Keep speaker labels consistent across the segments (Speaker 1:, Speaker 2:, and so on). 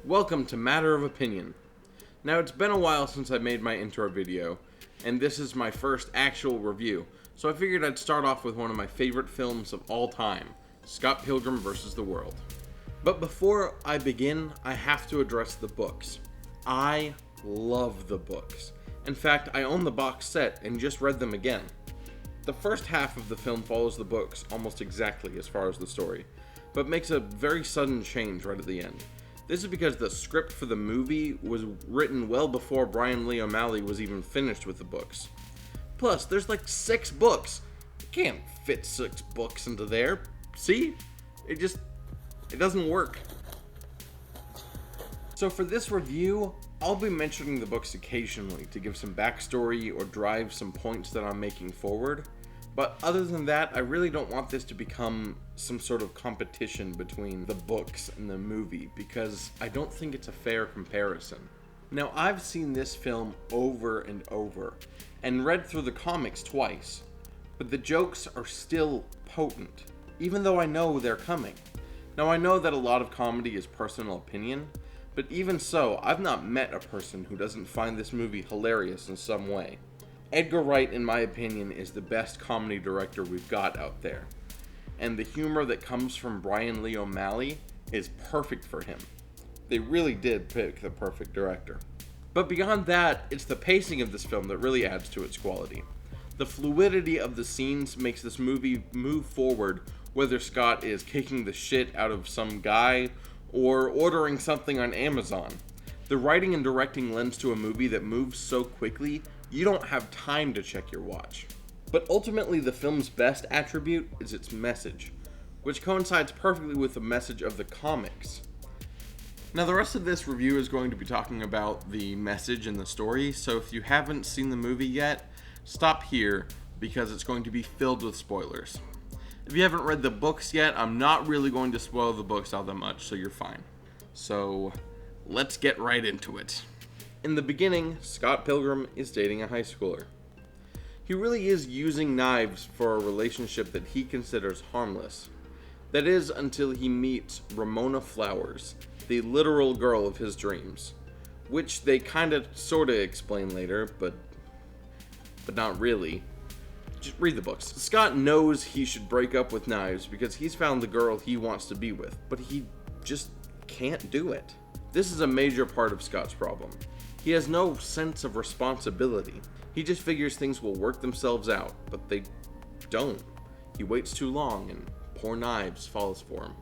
Speaker 1: Welcome to Matter of Opinion. Now, it's been a while since I made my intro video, and this is my first actual review, so I figured I'd start off with one of my favorite films of all time, Scott Pilgrim vs. the World. But before I begin, I have to address the books. I love the books. In fact, I own the box set and just read them again. The first half of the film follows the books almost exactly as far as the story, but makes a very sudden change right at the end. This is because the script for the movie was written well before Brian Lee O'Malley was even finished with the books. Plus, there's like 6 books. You can't fit 6 books into there. See? It doesn't work. So for this review, I'll be mentioning the books occasionally to give some backstory or drive some points that I'm making forward. But other than that, I really don't want this to become some sort of competition between the books and the movie, because I don't think it's a fair comparison. Now, I've seen this film over and over, and read through the comics twice, but the jokes are still potent, even though I know they're coming. Now, I know that a lot of comedy is personal opinion, but even so, I've not met a person who doesn't find this movie hilarious in some way. Edgar Wright, in my opinion, is the best comedy director we've got out there. And the humor that comes from Brian Lee O'Malley is perfect for him. They really did pick the perfect director. But beyond that, it's the pacing of this film that really adds to its quality. The fluidity of the scenes makes this movie move forward, whether Scott is kicking the shit out of some guy or ordering something on Amazon. The writing and directing lends to a movie that moves so quickly, you don't have time to check your watch. But ultimately, the film's best attribute is its message, which coincides perfectly with the message of the comics. Now, the rest of this review is going to be talking about the message and the story, so if you haven't seen the movie yet, stop here, because it's going to be filled with spoilers. If you haven't read the books yet, I'm not really going to spoil the books all that much, so you're fine. So, let's get right into it. In the beginning, Scott Pilgrim is dating a high schooler. He really is using knives for a relationship that he considers harmless. That is, until he meets Ramona Flowers, the literal girl of his dreams, which they kinda sorta explain later, but not really. Just read the books. Scott knows he should break up with knives because he's found the girl he wants to be with, but he just can't do it. This is a major part of Scott's problem. He has no sense of responsibility. He just figures things will work themselves out, but they don't. He waits too long and poor Knives falls for him.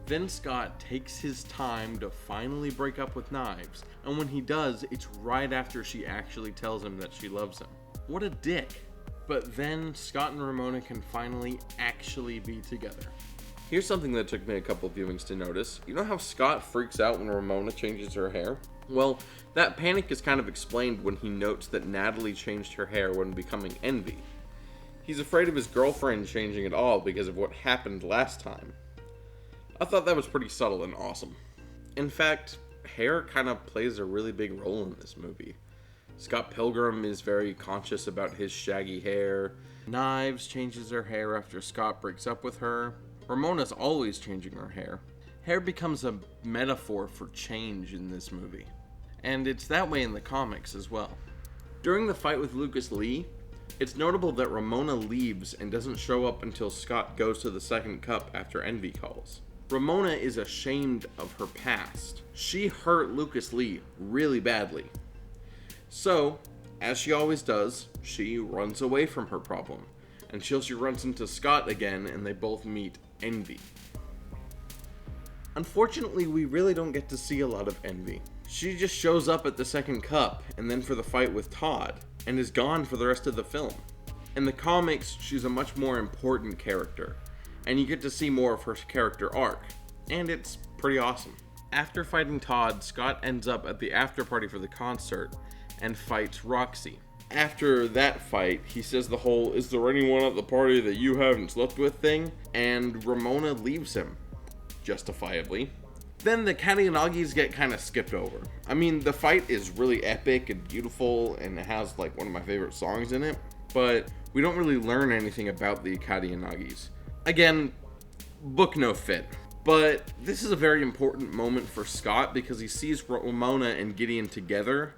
Speaker 1: Then Scott takes his time to finally break up with Knives, and when he does, it's right after she actually tells him that she loves him. What a dick. But then Scott and Ramona can finally actually be together. Here's something that took me a couple viewings to notice. You know how Scott freaks out when Ramona changes her hair? Well, that panic is kind of explained when he notes that Natalie changed her hair when becoming Envy. He's afraid of his girlfriend changing it all because of what happened last time. I thought that was pretty subtle and awesome. In fact, hair kind of plays a really big role in this movie. Scott Pilgrim is very conscious about his shaggy hair. Knives changes her hair after Scott breaks up with her. Ramona's always changing her hair. Hair becomes a metaphor for change in this movie. And it's that way in the comics as well. During the fight with Lucas Lee, it's notable that Ramona leaves and doesn't show up until Scott goes to the second cup after Envy calls. Ramona is ashamed of her past. She hurt Lucas Lee really badly. So, as she always does, she runs away from her problem, until she runs into Scott again and they both meet Envy. Unfortunately, we really don't get to see a lot of Envy. She just shows up at the second cup and then for the fight with Todd, and is gone for the rest of the film. In the comics, she's a much more important character, and you get to see more of her character arc, and it's pretty awesome. After fighting Todd, Scott ends up at the after party for the concert and fights Roxy. After that fight, he says the whole "is there anyone at the party that you haven't slept with" thing, and Ramona leaves him, justifiably. Then the Katayanagis get kind of skipped over. I mean, the fight is really epic and beautiful, and it has like one of my favorite songs in it, but we don't really learn anything about the Katayanagis. Again, book no fit. But this is a very important moment for Scott because he sees Ramona and Gideon together,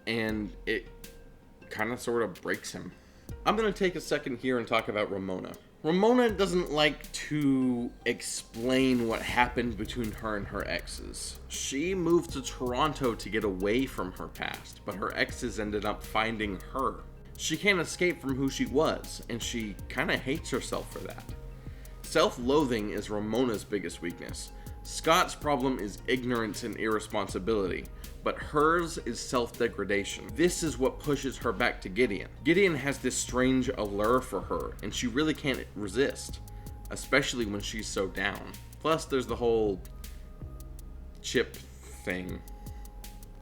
Speaker 1: and it kind of sort of breaks him. I'm going to take a second here and talk about Ramona. Ramona doesn't like to explain what happened between her and her exes. She moved to Toronto to get away from her past, but her exes ended up finding her. She can't escape from who she was, and she kind of hates herself for that. Self-loathing is Ramona's biggest weakness. Scott's problem is ignorance and irresponsibility, but hers is self-degradation. This is what pushes her back to Gideon. Gideon has this strange allure for her, and she really can't resist, especially when she's so down. Plus, there's the whole chip thing.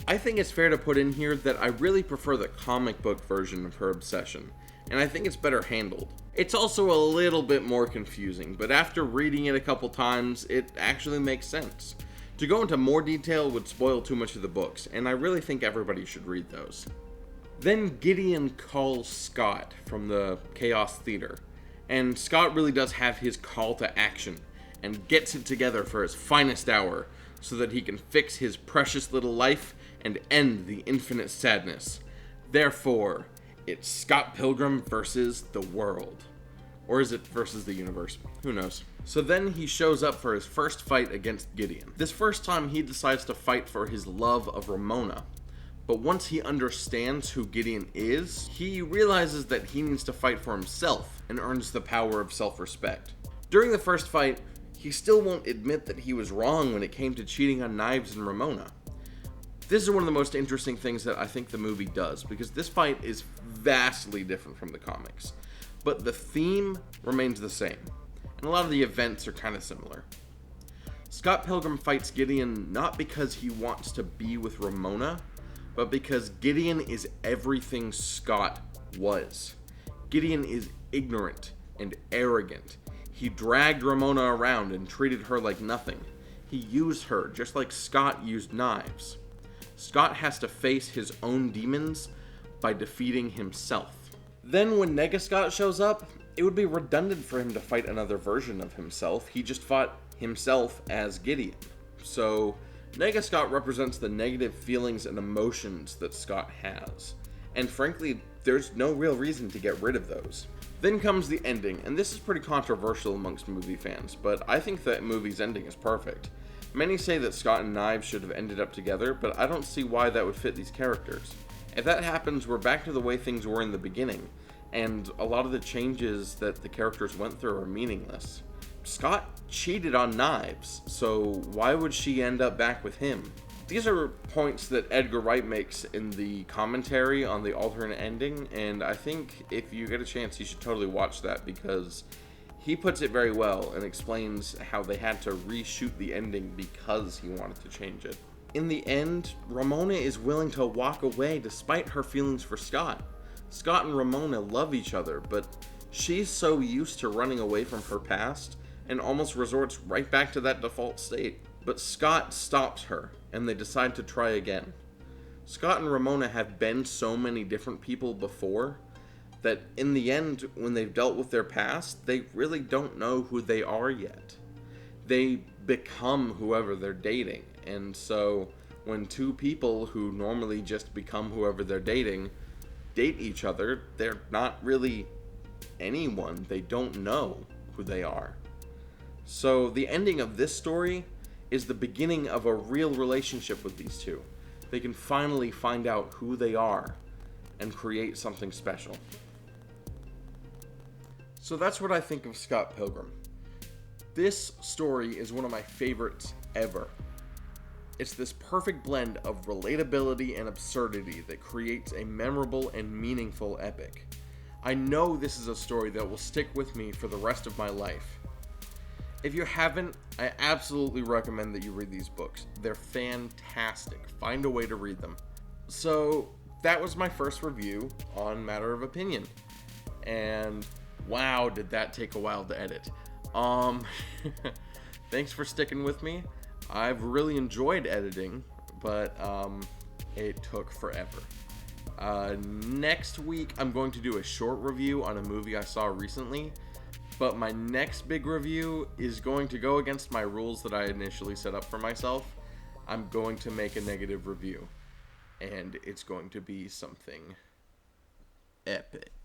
Speaker 1: I think it's fair to put in here that I really prefer the comic book version of her obsession, and I think it's better handled. It's also a little bit more confusing, but after reading it a couple times, it actually makes sense. To go into more detail would spoil too much of the books, and I really think everybody should read those. Then Gideon calls Scott from the Chaos Theater, and Scott really does have his call to action, and gets it together for his finest hour, so that he can fix his precious little life and end the infinite sadness. Therefore, it's Scott Pilgrim versus the world. Or is it versus the universe? Who knows? So then he shows up for his first fight against Gideon. This first time he decides to fight for his love of Ramona. But once he understands who Gideon is, he realizes that he needs to fight for himself and earns the power of self-respect. During the first fight, he still won't admit that he was wrong when it came to cheating on Knives and Ramona. This is one of the most interesting things that I think the movie does, because this fight is vastly different from the comics. But the theme remains the same, and a lot of the events are kind of similar. Scott Pilgrim fights Gideon not because he wants to be with Ramona, but because Gideon is everything Scott was. Gideon is ignorant and arrogant. He dragged Ramona around and treated her like nothing. He used her just like Scott used Knives. Scott has to face his own demons by defeating himself. Then when Nega Scott shows up, it would be redundant for him to fight another version of himself. He just fought himself as Gideon. So Nega Scott represents the negative feelings and emotions that Scott has. And frankly, there's no real reason to get rid of those. Then comes the ending, and this is pretty controversial amongst movie fans, but I think that movie's ending is perfect. Many say that Scott and Knives should have ended up together, but I don't see why that would fit these characters. If that happens, we're back to the way things were in the beginning, and a lot of the changes that the characters went through are meaningless. Scott cheated on Knives, so why would she end up back with him? These are points that Edgar Wright makes in the commentary on the alternate ending, and I think if you get a chance, you should totally watch that, because he puts it very well and explains how they had to reshoot the ending because he wanted to change it. In the end, Ramona is willing to walk away despite her feelings for Scott. Scott and Ramona love each other, but she's so used to running away from her past and almost resorts right back to that default state. But Scott stops her, and they decide to try again. Scott and Ramona have been so many different people before that in the end, when they've dealt with their past, they really don't know who they are yet. They become whoever they're dating, and so when two people who normally just become whoever they're dating date each other, they're not really anyone. They don't know who they are. So the ending of this story is the beginning of a real relationship with these two. They can finally find out who they are and create something special. So that's what I think of Scott Pilgrim. This story is one of my favorites ever. It's this perfect blend of relatability and absurdity that creates a memorable and meaningful epic. I know this is a story that will stick with me for the rest of my life. If you haven't, I absolutely recommend that you read these books. They're fantastic. Find a way to read them. So that was my first review on Matter of Opinion. And wow, did that take a while to edit. Thanks for sticking with me. I've really enjoyed editing, but it took forever. Next week, I'm going to do a short review on a movie I saw recently. But my next big review is going to go against my rules that I initially set up for myself. I'm going to make a negative review. And it's going to be something epic.